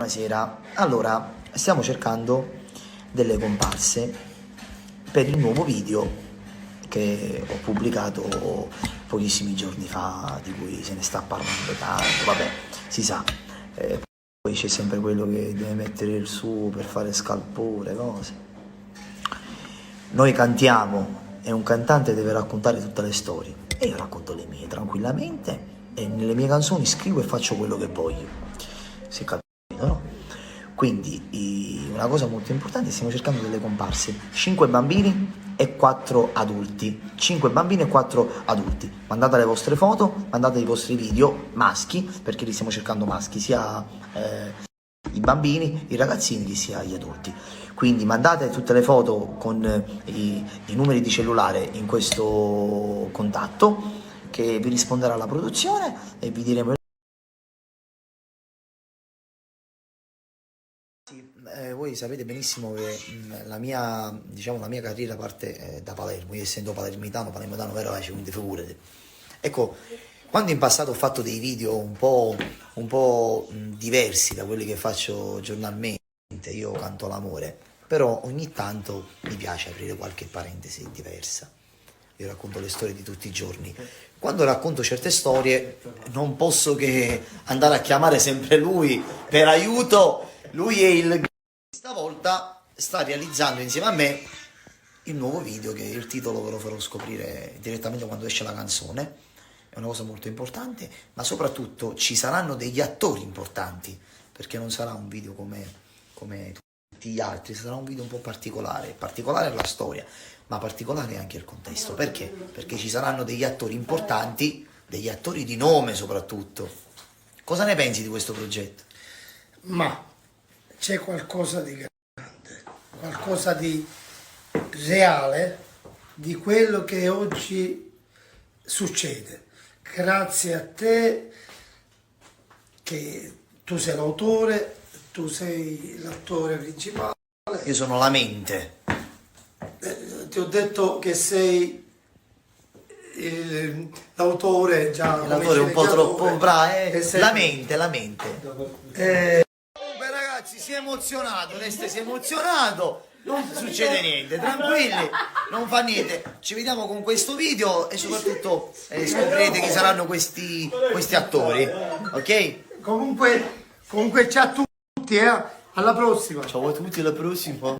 Buonasera, allora stiamo cercando delle comparse per il nuovo video che ho pubblicato pochissimi giorni fa, di cui se ne sta parlando tanto, vabbè, si sa, poi c'è sempre quello che deve mettere il suo per fare scalpore, cose. Noi cantiamo e un cantante deve raccontare tutte le storie e io racconto le mie tranquillamente e nelle mie canzoni scrivo e faccio quello che voglio, si è capito, no? Quindi una cosa molto importante, stiamo cercando delle comparse, 5 bambini e 4 adulti, 5 bambini e 4 adulti, mandate le vostre foto, mandate i vostri video maschi, perché li stiamo cercando maschi, sia i bambini, i ragazzini, sia gli adulti. Quindi mandate tutte le foto con i numeri di cellulare in questo contatto che vi risponderà la produzione e vi diremo. Voi sapete benissimo che la mia carriera parte da Palermo, io essendo palermitano vero, quindi figurate. Ecco, quando in passato ho fatto dei video un po' diversi da quelli che faccio giornalmente, io canto l'amore, però ogni tanto mi piace aprire qualche parentesi diversa. Io racconto le storie di tutti i giorni. Quando racconto certe storie non posso che andare a chiamare sempre lui per aiuto. Lui è il... Stavolta sta realizzando insieme a me il nuovo video, che il titolo ve lo farò scoprire direttamente quando esce la canzone. È una cosa molto importante, ma soprattutto ci saranno degli attori importanti, perché non sarà un video come tutti gli altri, sarà un video un po' particolare. Particolare è la storia, ma particolare è anche il contesto. Perché? Perché ci saranno degli attori importanti, degli attori di nome soprattutto. Cosa ne pensi di questo progetto? Ma c'è qualcosa di grande, qualcosa di reale di quello che oggi succede. Grazie a te, che tu sei l'autore, tu sei l'attore principale. Io sono la mente. Ti ho detto che sei l'autore già. L'autore è un po' troppo bravo, la mente. Comunque ragazzi, si è emozionato, Oreste si è emozionato, non succede niente, tranquilli, non fa niente. Ci vediamo con questo video e soprattutto scoprirete chi saranno questi attori, ok? Comunque ciao a tutti, alla prossima. Ciao a tutti, alla prossima.